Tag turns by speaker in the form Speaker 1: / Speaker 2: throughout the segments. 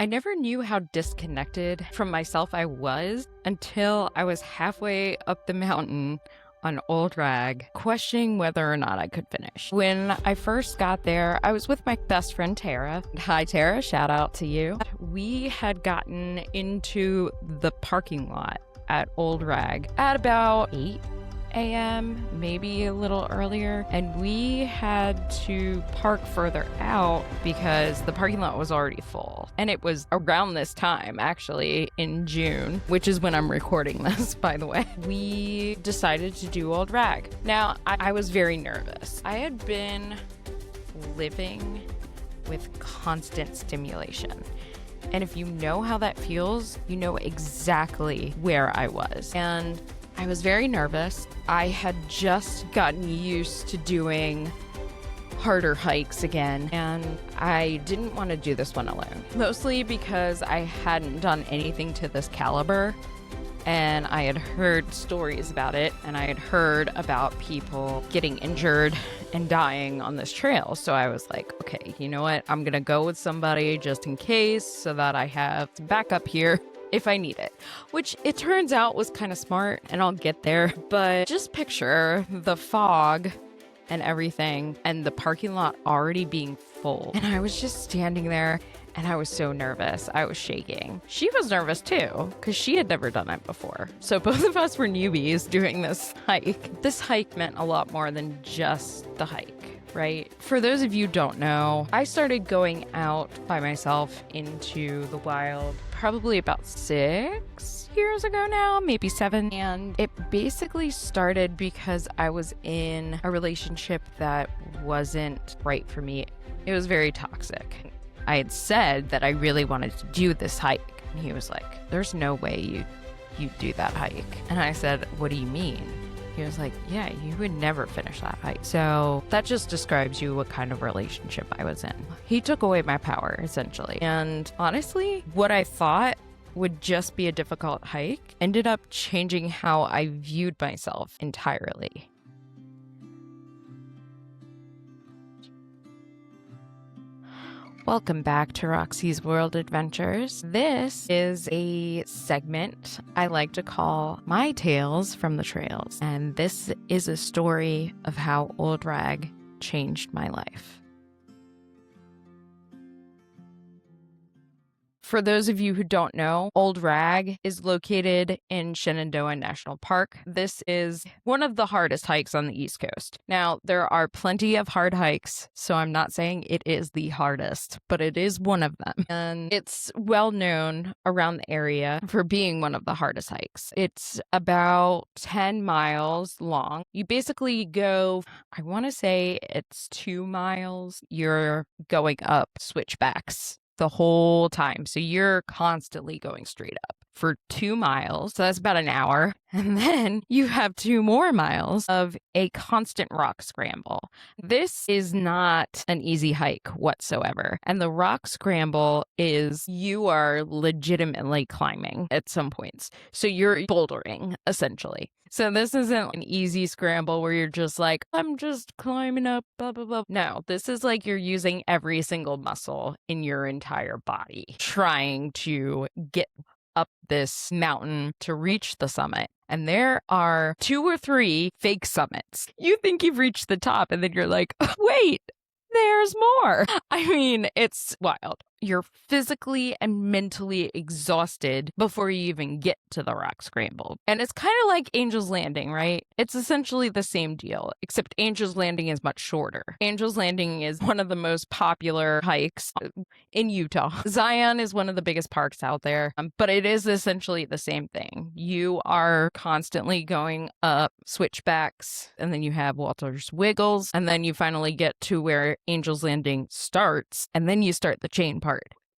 Speaker 1: I never knew how disconnected from myself I was until I was halfway up the mountain on Old Rag, questioning whether or not I could finish. When I first got there, I was with my best friend, Tara. Hi, Tara. Shout out to you. We had gotten into the parking lot at Old Rag at about 8 a.m., maybe a little earlier, and we had to park further out because the parking lot was already full. And it was around this time, actually, in June, which is when I'm recording this, by the way. We decided to do Old Rag. Now, I was very nervous. I had been living with constant stimulation. And if you know how that feels, you know exactly where I was. And I was very nervous. I had just gotten used to doing harder hikes again, and I didn't want to do this one alone. Mostly because I hadn't done anything to this caliber, and I had heard stories about it, and I had heard about people getting injured and dying on this trail. So I was like, okay, you know what? I'm gonna go with somebody just in case so that I have some backup here if I need it, which it turns out was kind of smart, and I'll get there. But just picture the fog and everything and the parking lot already being full. And I was just standing there and I was so nervous. I was shaking. She was nervous too because she had never done it before. So both of us were newbies doing this hike. This hike meant a lot more than just the hike. Right? For those of you who don't know, I started going out by myself into the wild probably about 6 years ago now, maybe 7. And it basically started because I was in a relationship that wasn't right for me. It was very toxic. I had said that I really wanted to do this hike. And he was like, there's no way you do that hike. And I said, what do you mean? He was like, yeah, you would never finish that hike. So that just describes you what kind of relationship I was in. He took away my power, essentially. And honestly, what I thought would just be a difficult hike ended up changing how I viewed myself entirely. Welcome back to Roxy's World Adventures. This is a segment I like to call My Tales from the Trails. And this is a story of how Old Rag changed my life. For those of you who don't know, Old Rag is located in Shenandoah National Park. This is one of the hardest hikes on the East Coast. Now, there are plenty of hard hikes, so I'm not saying it is the hardest, but it is one of them. And it's well known around the area for being one of the hardest hikes. It's about 10 miles long. You basically go, I want to say it's 2 miles. You're going up switchbacks the whole time. So you're constantly going straight up for 2 miles. So that's about an hour. And then you have 2 more miles of a constant rock scramble. This is not an easy hike whatsoever. And the rock scramble is you are legitimately climbing at some points. So you're bouldering, essentially. So this isn't an easy scramble where you're just like, I'm just climbing up, blah, blah, blah. No, this is like you're using every single muscle in your entire body trying to get up this mountain to reach the summit. And there are 2 or 3 fake summits. You think you've reached the top and then you're like, oh, wait, there's more. I mean, it's wild. You're physically and mentally exhausted before you even get to the rock scramble. And it's kind of like Angel's Landing, right? It's essentially the same deal, except Angel's Landing is much shorter. Angel's Landing is one of the most popular hikes in Utah. Zion is one of the biggest parks out there, but it is essentially the same thing. You are constantly going up switchbacks, and then you have Walter's Wiggles, and then you finally get to where Angel's Landing starts, and then you start the chain part.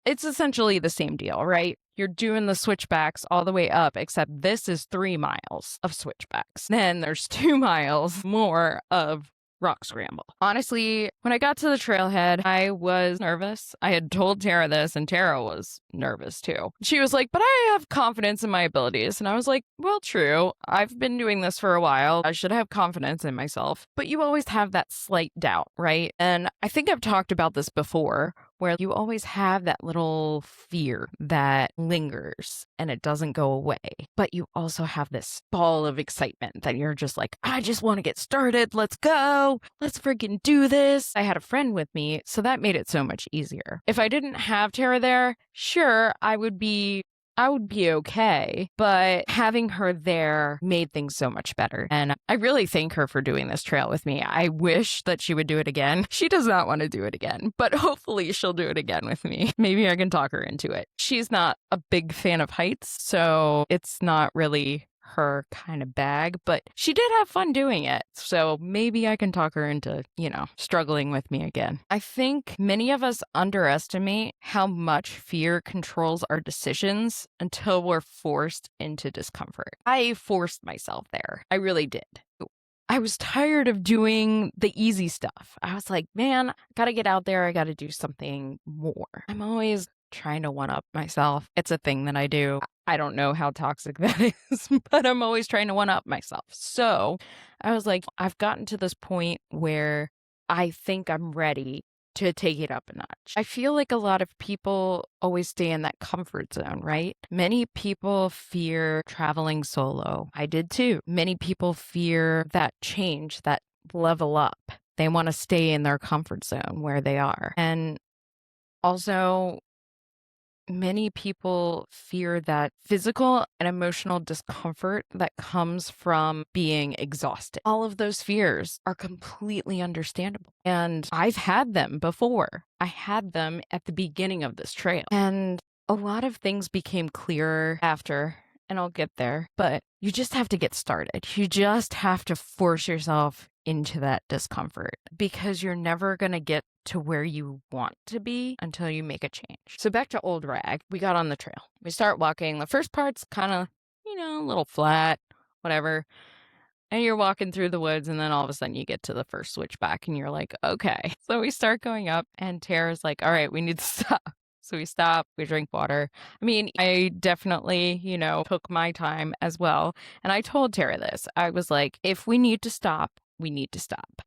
Speaker 1: It's essentially the same deal, right? You're doing the switchbacks all the way up, except this is 3 miles of switchbacks. Then there's 2 miles more of rock scramble. Honestly, when I got to the trailhead, I was nervous. I had told Tara this, and Tara was nervous too. She was like, but I have confidence in my abilities. And I was like, well, true. I've been doing this for a while. I should have confidence in myself. But you always have that slight doubt, right? And I think I've talked about this before, where you always have that little fear that lingers and it doesn't go away. But you also have this ball of excitement that you're just like, I just want to get started. Let's go. Let's freaking do this. I had a friend with me, so that made it so much easier. If I didn't have Tara there, sure, I would be okay, but having her there made things so much better. And I really thank her for doing this trail with me. I wish that she would do it again. She does not want to do it again, but hopefully she'll do it again with me. Maybe I can talk her into it. She's not a big fan of heights, so it's not really her kind of bag, but she did have fun doing it. So maybe I can talk her into, struggling with me again. I think many of us underestimate how much fear controls our decisions until we're forced into discomfort. I forced myself there. I really did. I was tired of doing the easy stuff. I was like, man, I gotta get out there. I gotta do something more. I'm always trying to one-up myself. It's a thing that I do. I don't know how toxic that is, but I'm always trying to one-up myself. So I was like, I've gotten to this point where I think I'm ready to take it up a notch. I feel like a lot of people always stay in that comfort zone, right? Many people fear traveling solo. I did too. Many people fear that change, that level up. They want to stay in their comfort zone where they are. And also, many people fear that physical and emotional discomfort that comes from being exhausted. All of those fears are completely understandable. And I've had them before. I had them at the beginning of this trail. And a lot of things became clearer after, and I'll get there, but you just have to get started. You just have to force yourself into that discomfort because you're never going to get to where you want to be until you make a change. So back to Old Rag, we got on the trail. We start walking. The first part's kind of, a little flat, whatever. And you're walking through the woods, and then all of a sudden you get to the first switchback and you're like, okay. So we start going up and Tara's like, all right, we need to stop. So we stop, we drink water. I mean, I definitely, took my time as well. And I told Tara this. I was like, if we need to stop, we need to stop.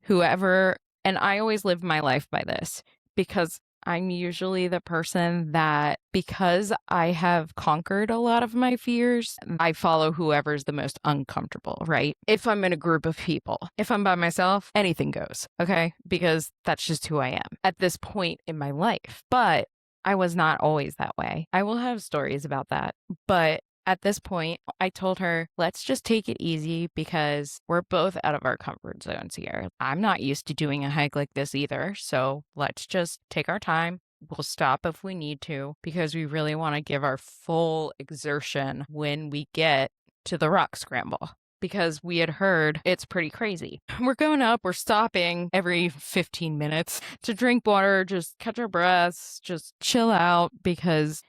Speaker 1: And I always live my life by this because I'm usually the person that, because I have conquered a lot of my fears, I follow whoever's the most uncomfortable, right? If I'm in a group of people, if I'm by myself, anything goes, okay? Because that's just who I am at this point in my life. But I was not always that way. I will have stories about that. But at this point, I told her, let's just take it easy because we're both out of our comfort zones here. I'm not used to doing a hike like this either. So let's just take our time. We'll stop if we need to because we really want to give our full exertion when we get to the rock scramble. Because we had heard it's pretty crazy. We're going up, we're stopping every 15 minutes to drink water, just catch our breaths, just chill out because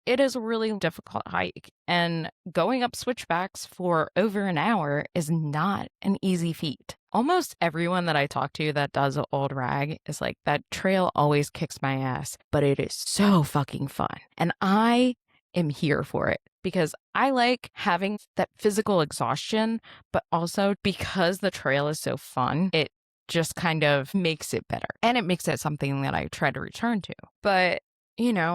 Speaker 1: it is a really difficult hike, and going up switchbacks for over an hour is not an easy feat. Almost everyone that I talk to that does Old Rag is like, that trail always kicks my ass, but it is so fucking fun. And I am here for it because I like having that physical exhaustion, but also because the trail is so fun, it just kind of makes it better. And it makes it something that I try to return to. But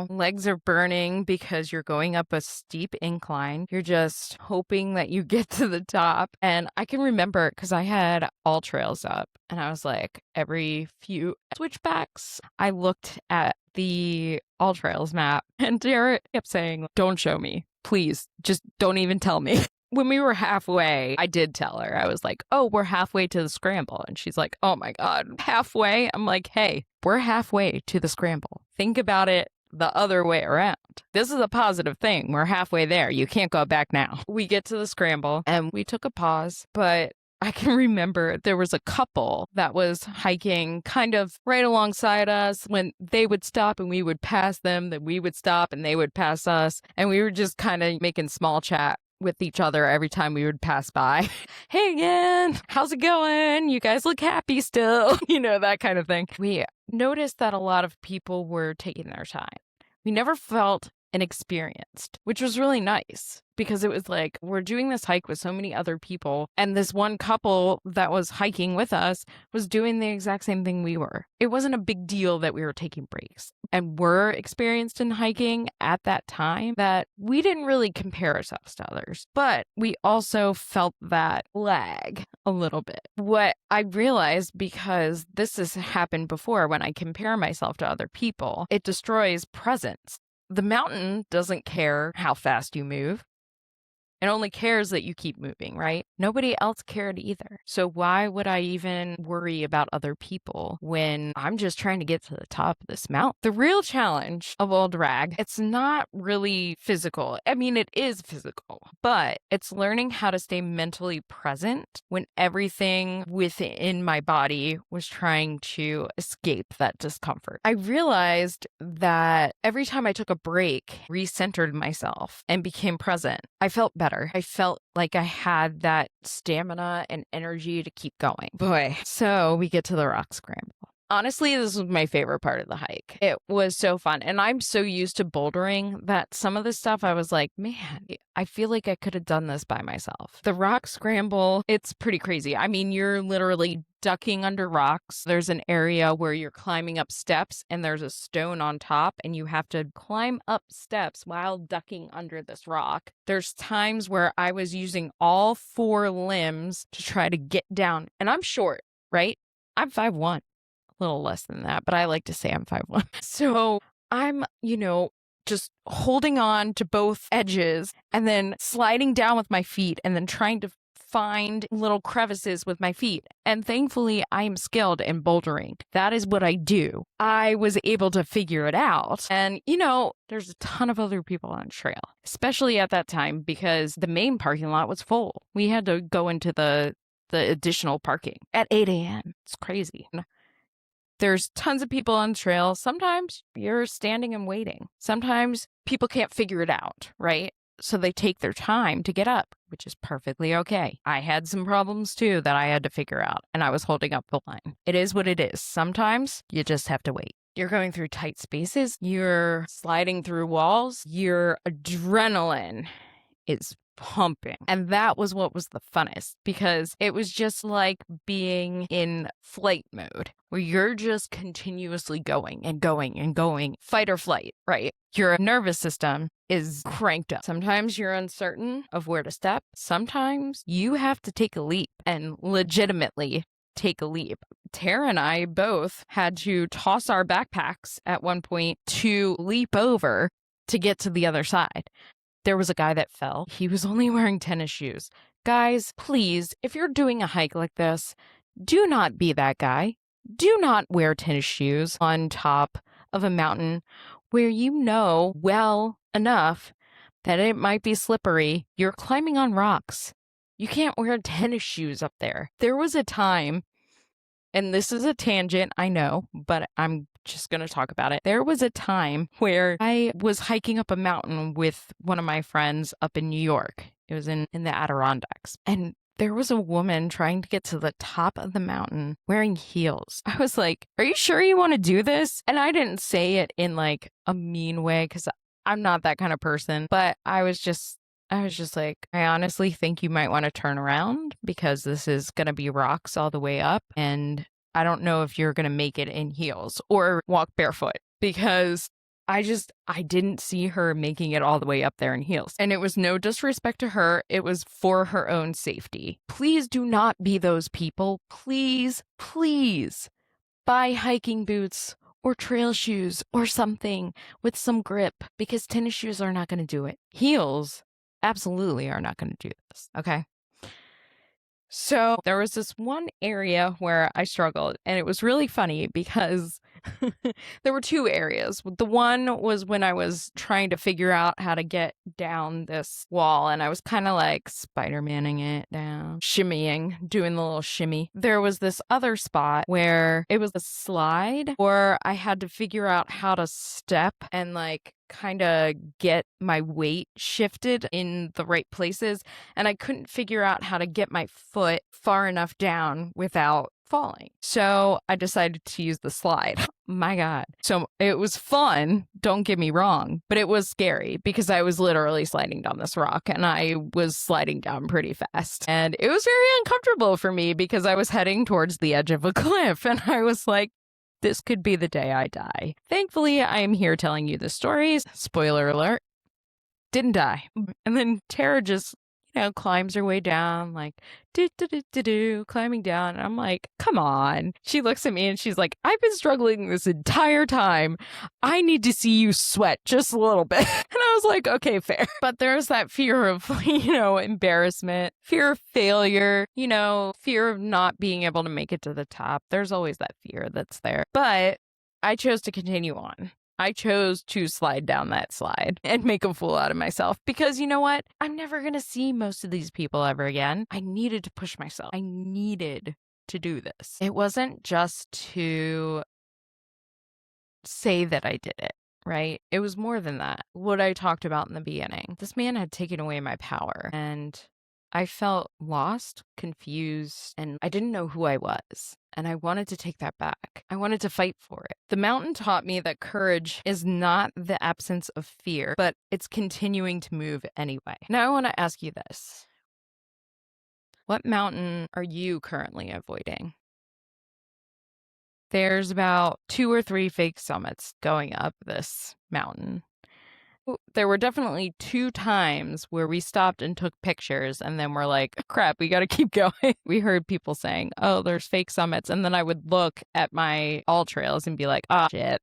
Speaker 1: legs are burning because you're going up a steep incline. You're just hoping that you get to the top. And I can remember because I had all trails up and I was like, every few switchbacks, I looked at the all trails map and Tara kept saying, don't show me. Please, just don't even tell me. When we were halfway, I did tell her. I was like, oh, we're halfway to the scramble. And she's like, oh my God, halfway? I'm like, hey, we're halfway to the scramble. Think about it the other way around. This is a positive thing. We're halfway there. You can't go back now. We get to the scramble and we took a pause, but I can remember there was a couple that was hiking kind of right alongside us. When they would stop and we would pass them, then we would stop and they would pass us. And we were just kind of making small chat with each other every time we would pass by. Hey again, how's it going? You guys look happy still. That kind of thing. We noticed that a lot of people were taking their time. We never felt inexperienced, which was really nice because it was like, we're doing this hike with so many other people. And this one couple that was hiking with us was doing the exact same thing we were. It wasn't a big deal that we were taking breaks and were experienced in hiking at that time, that we didn't really compare ourselves to others. But we also felt that lag a little bit. What I realized, because this has happened before when I compare myself to other people, it destroys presence. The mountain doesn't care how fast you move. It only cares that you keep moving, right? Nobody else cared either. So why would I even worry about other people when I'm just trying to get to the top of this mountain? The real challenge of old rag, it's not really physical. I mean, it is physical, but it's learning how to stay mentally present when everything within my body was trying to escape that discomfort. I realized that every time I took a break, recentered myself, and became present, I felt better. I felt like I had that stamina and energy to keep going. Boy, so we get to the rock scramble. Honestly, this was my favorite part of the hike. It was so fun. And I'm so used to bouldering that some of the stuff I was like, man, I feel like I could have done this by myself. The rock scramble, it's pretty crazy. I mean, you're literally ducking under rocks. There's an area where you're climbing up steps and there's a stone on top and you have to climb up steps while ducking under this rock. There's times where I was using all 4 limbs to try to get down. And I'm short, right? I'm 5'1". Little less than that, but I like to say I'm 5'1". So I'm, just holding on to both edges and then sliding down with my feet and then trying to find little crevices with my feet. And thankfully, I am skilled in bouldering. That is what I do. I was able to figure it out. And, there's a ton of other people on trail, especially at that time because the main parking lot was full. We had to go into the additional parking at 8 a.m. It's crazy. There's tons of people on trail. Sometimes you're standing and waiting. Sometimes people can't figure it out, right? So they take their time to get up, which is perfectly okay. I had some problems too that I had to figure out, and I was holding up the line. It is what it is. Sometimes you just have to wait. You're going through tight spaces. You're sliding through walls. Your adrenaline is pumping. And that was what was the funnest, because it was just like being in flight mode where you're just continuously going and going and going, fight or flight, right? Your nervous system is cranked up. Sometimes you're uncertain of where to step. Sometimes you have to take a leap and legitimately take a leap. Tara and I both had to toss our backpacks at one point to leap over to get to the other side. There was a guy that fell. He was only wearing tennis shoes. Guys, please, if you're doing a hike like this, do not be that guy. Do not wear tennis shoes on top of a mountain where you know well enough that it might be slippery. You're climbing on rocks. You can't wear tennis shoes up there. There was a time, and this is a tangent, I know, but I'm just going to talk about it. There was a time where I was hiking up a mountain with one of my friends up in New York. It was in the Adirondacks. And there was a woman trying to get to the top of the mountain wearing heels. I was like, are you sure you want to do this? And I didn't say it in like a mean way because I'm not that kind of person. But I was just like, I honestly think you might want to turn around because this is going to be rocks all the way up. And I don't know if you're going to make it in heels or walk barefoot, because I didn't see her making it all the way up there in heels. And it was no disrespect to her. It was for her own safety. Please do not be those people. Please, please buy hiking boots or trail shoes or something with some grip, because tennis shoes are not going to do it. Heels absolutely are not going to do this. Okay. So there was this one area where I struggled, and it was really funny because there were 2 areas. The one was when I was trying to figure out how to get down this wall, and I was kind of like Spider-Manning it down, shimmying, doing the little shimmy. There was this other spot where it was a slide, or I had to figure out how to step and like kind of get my weight shifted in the right places, and I couldn't figure out how to get my foot far enough down without falling. So I decided to use the slide. my God. So it was fun, don't get me wrong, but it was scary because I was literally sliding down this rock and I was sliding down pretty fast. And it was very uncomfortable for me because I was heading towards the edge of a cliff and I was like, this could be the day I die. Thankfully, I am here telling you the stories. Spoiler alert, didn't die. And then Tara just, climbs her way down, like, climbing down. And I'm like, come on. She looks at me and she's like, I've been struggling this entire time. I need to see you sweat just a little bit. And I was like, okay, fair. But there's that fear of, embarrassment, fear of failure, fear of not being able to make it to the top. There's always that fear that's there. But I chose to continue on. I chose to slide down that slide and make a fool out of myself because you know what? I'm never going to see most of these people ever again. I needed to push myself. I needed to do this. It wasn't just to say that I did it, right? It was more than that. What I talked about in the beginning. This man had taken away my power and I felt lost, confused, and I didn't know who I was. And I wanted to take that back. I wanted to fight for it. The mountain taught me that courage is not the absence of fear, but it's continuing to move anyway. Now I want to ask you this. What mountain are you currently avoiding? There's about 2 or 3 fake summits going up this mountain. There were definitely 2 times where we stopped and took pictures and then we're like, crap, we got to keep going. We heard people saying, oh, there's fake summits. And then I would look at my all trails and be like, oh, shit,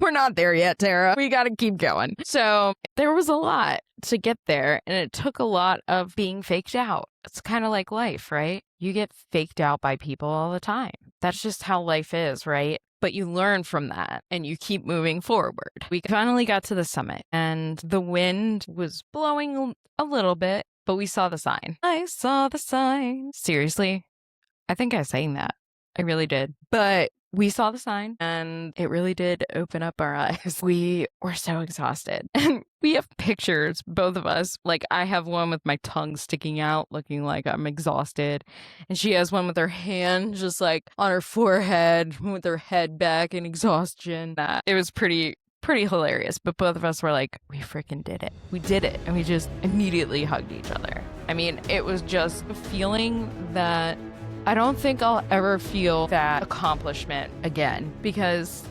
Speaker 1: we're not there yet, Tara. We got to keep going. So there was a lot to get there and it took a lot of being faked out. It's kind of like life, right? You get faked out by people all the time. That's just how life is, right? But you learn from that and you keep moving forward. We finally got to the summit and the wind was blowing a little bit, but we saw the sign. I saw the sign. Seriously, I think I sang that. I really did. But we saw the sign and it really did open up our eyes. We were so exhausted. And we have pictures, both of us. Like I have one with my tongue sticking out, looking like I'm exhausted. And she has one with her hand just like on her forehead with her head back in exhaustion. It was pretty hilarious. But both of us were like, we freaking did it. We did it. And we just immediately hugged each other. I mean, it was just a feeling that I don't think I'll ever feel that accomplishment again because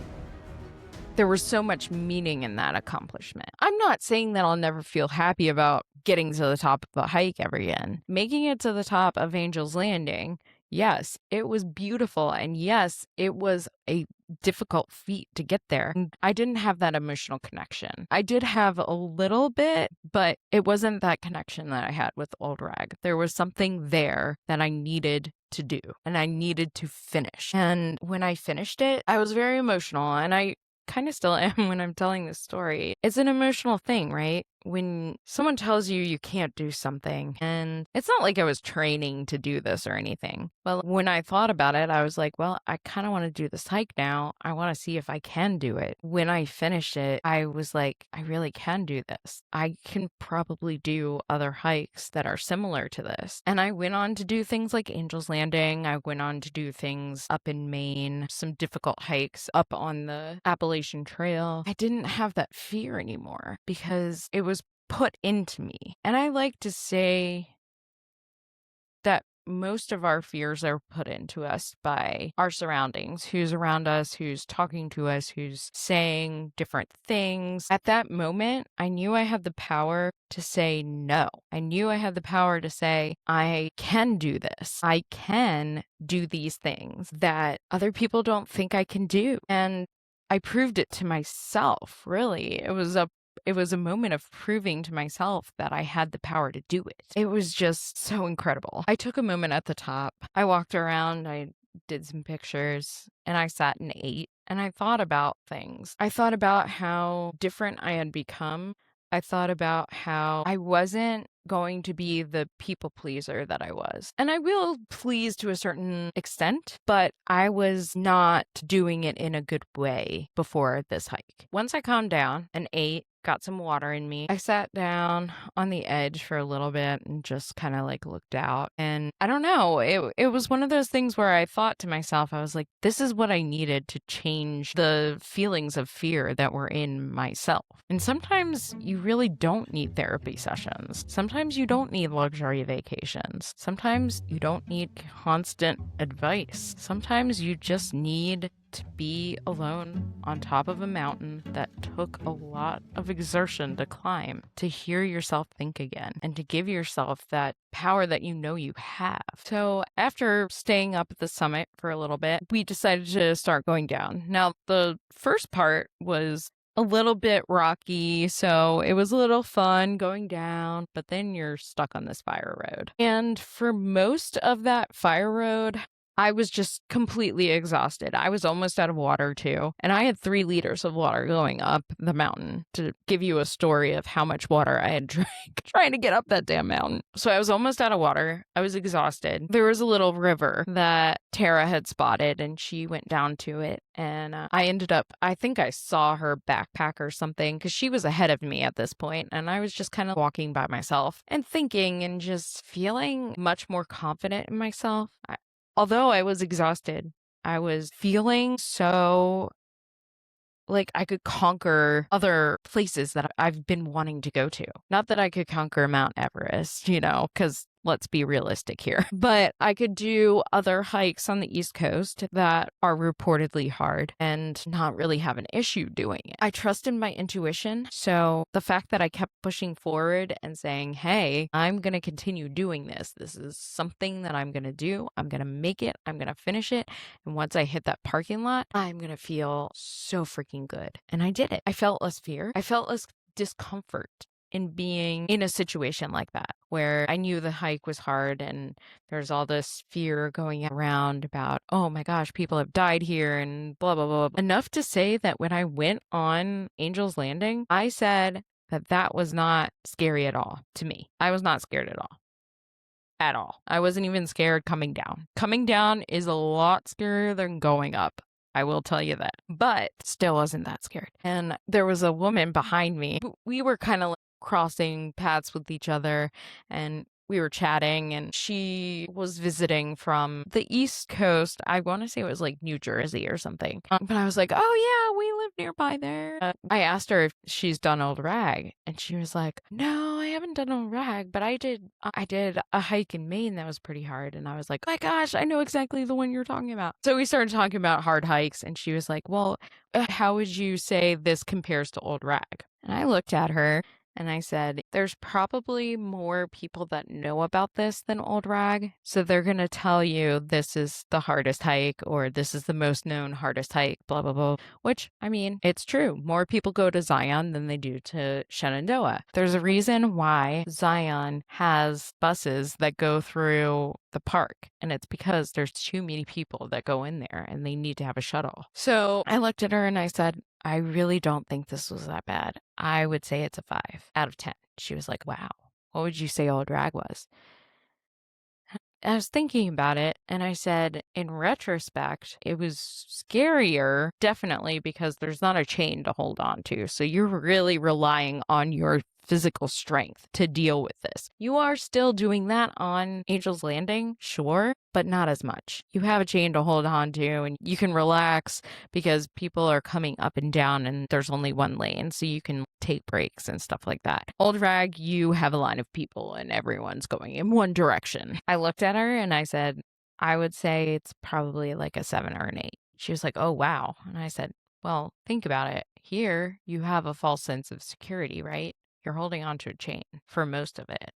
Speaker 1: there was so much meaning in that accomplishment. I'm not saying that I'll never feel happy about getting to the top of the hike ever again. Making it to the top of Angel's Landing, yes, it was beautiful. And yes, it was a difficult feat to get there. I didn't have that emotional connection. I did have a little bit, but it wasn't that connection that I had with Old Rag. There was something there that I needed to do and I needed to finish. And when I finished it, I was very emotional and I kind of still am when I'm telling this story. It's an emotional thing, right? When someone tells you you can't do something, and it's not like I was training to do this or anything. Well, when I thought about it, I was like, well, I kind of want to do this hike now. I want to see if I can do it. When I finished it, I was like, I really can do this. I can probably do other hikes that are similar to this. And I went on to do things like Angel's Landing. I went on to do things up in Maine, some difficult hikes up on the Appalachian Trail. I didn't have that fear anymore because it was put into me. And I like to say that most of our fears are put into us by our surroundings, who's around us, who's talking to us, who's saying different things. At that moment, I knew I had the power to say no. I knew I had the power to say, I can do this. I can do these things that other people don't think I can do. And I proved it to myself, really. It was a moment of proving to myself that I had the power to do it. It was just so incredible. I took a moment at the top. I walked around, I did some pictures, and I sat and ate, and I thought about things. I thought about how different I had become. I thought about how I wasn't going to be the people pleaser that I was. And I will please to a certain extent, but I was not doing it in a good way before this hike. Once I calmed down and ate, got some water in me, I sat down on the edge for a little bit and just kind of like looked out. And I don't know, it was one of those things where I thought to myself, I was like, this is what I needed to change the feelings of fear that were in myself. And sometimes you really don't need therapy sessions. Sometimes you don't need luxury vacations. Sometimes you don't need constant advice. Sometimes you just need to be alone on top of a mountain that took a lot of exertion to climb, to hear yourself think again, and to give yourself that power that you know you have. So after staying up at the summit for a little bit, we decided to start going down. Now, the first part was a little bit rocky, so it was a little fun going down, but then you're stuck on this fire road. And for most of that fire road, I was just completely exhausted. I was almost out of water too. And I had 3 liters of water going up the mountain, to give you a story of how much water I had drank trying to get up that damn mountain. So I was almost out of water. I was exhausted. There was a little river that Tara had spotted and she went down to it. And I ended up, I think I saw her backpack or something because she was ahead of me at this point. And I was just kind of walking by myself and thinking and just feeling much more confident in myself. Although I was exhausted, I was feeling so like I could conquer other places that I've been wanting to go to. Not that I could conquer Mount Everest, because let's be realistic here. But I could do other hikes on the East Coast that are reportedly hard and not really have an issue doing it. I trusted my intuition. So the fact that I kept pushing forward and saying, hey, I'm going to continue doing this. This is something that I'm going to do. I'm going to make it. I'm going to finish it. And once I hit that parking lot, I'm going to feel so freaking good. And I did it. I felt less fear. I felt less discomfort in being in a situation like that, where I knew the hike was hard and there's all this fear going around about, oh my gosh, people have died here and blah, blah, blah. Enough to say that when I went on Angel's Landing, I said that was not scary at all to me. I was not scared at all. At all. I wasn't even scared coming down. Coming down is a lot scarier than going up. I will tell you that. But still wasn't that scared. And there was a woman behind me. We were kind of crossing paths with each other and we were chatting, and she was visiting from the East Coast. I want to say it was like New Jersey or something. But I was like, oh yeah, we live nearby there. I asked her if she's done Old Rag, and she was like, no, I haven't done Old Rag, but I did a hike in Maine that was pretty hard. And I was like, oh my gosh, I know exactly the one you're talking about. So we started talking about hard hikes, and she was like, well, how would you say this compares to Old Rag? And I looked at her and I said, there's probably more people that know about this than Old Rag. So they're going to tell you this is the hardest hike, or this is the most known hardest hike, blah, blah, blah. Which, I mean, it's true. More people go to Zion than they do to Shenandoah. There's a reason why Zion has buses that go through the park. And it's because there's too many people that go in there and they need to have a shuttle. So I looked at her and I said, I really don't think this was that bad. I would say it's a 5 out of 10. She was like, wow, what would you say Old Rag was? I was thinking about it and I said, in retrospect, it was scarier, definitely, because there's not a chain to hold on to. So you're really relying on your physical strength to deal with this. You are still doing that on Angel's Landing, sure, but not as much. You have a chain to hold on to and you can relax because people are coming up and down and there's only one lane, so you can take breaks and stuff like that. Old Rag, you have a line of people and everyone's going in one direction. I looked at her and I said, I would say it's probably like a 7 or an 8. She was like, oh, wow. And I said, well, think about it. Here, you have a false sense of security, right? You're holding onto a chain for most of it.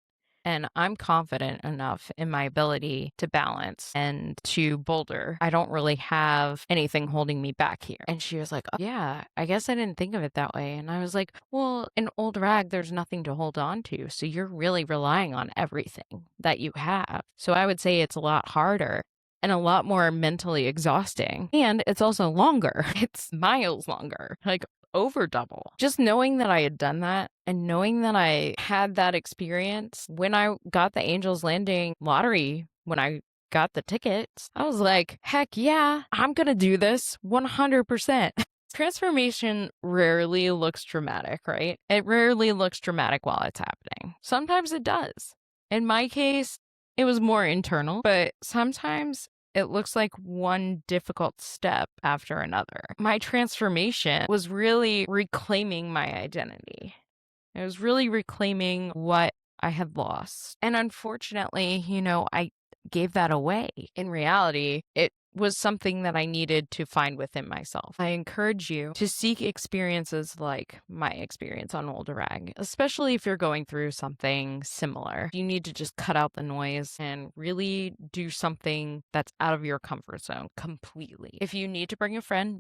Speaker 1: And I'm confident enough in my ability to balance and to boulder. I don't really have anything holding me back here. And she was like, oh, yeah, I guess I didn't think of it that way. And I was like, well, in Old Rag, there's nothing to hold on to. So you're really relying on everything that you have. So I would say it's a lot harder and a lot more mentally exhausting. And it's also longer. It's miles longer. Like, over double. Just knowing that I had done that and knowing that I had that experience when I got the Angels Landing lottery, when I got the tickets, I was like, heck yeah, I'm going to do this 100%. Transformation rarely looks dramatic, right? It rarely looks dramatic while it's happening. Sometimes it does. In my case, it was more internal, but sometimes it looks like one difficult step after another. My transformation was really reclaiming my identity. It was really reclaiming what I had lost. And unfortunately, I gave that away. In reality, it was something that I needed to find within myself. I encourage you to seek experiences like my experience on Old Rag, especially if you're going through something similar. You need to just cut out the noise and really do something that's out of your comfort zone completely. If you need to bring a friend,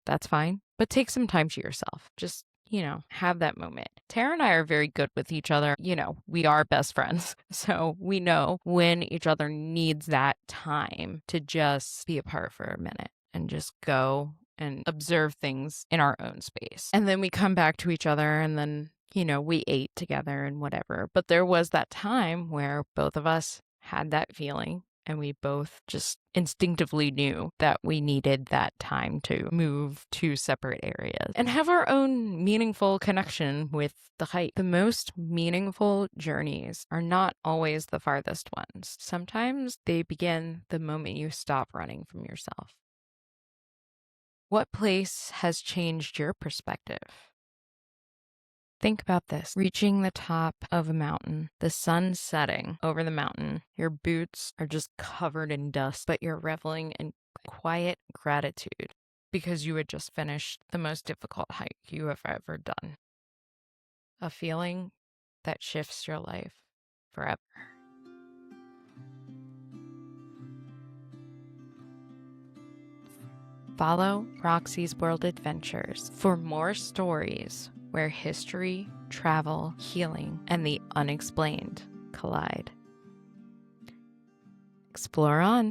Speaker 1: that's fine. But take some time to yourself. Just have that moment. Tara and I are very good with each other. We are best friends. So we know when each other needs that time to just be apart for a minute and just go and observe things in our own space. And then we come back to each other and then, we ate together and whatever. But there was that time where both of us had that feeling. And we both just instinctively knew that we needed that time to move to separate areas and have our own meaningful connection with the hike. The most meaningful journeys are not always the farthest ones. Sometimes they begin the moment you stop running from yourself. What place has changed your perspective? Think about this. Reaching the top of a mountain, the sun setting over the mountain, your boots are just covered in dust, but you're reveling in quiet gratitude because you had just finished the most difficult hike you have ever done. A feeling that shifts your life forever. Follow Roxy's World Adventures for more stories where history, travel, healing, and the unexplained collide. Explore on.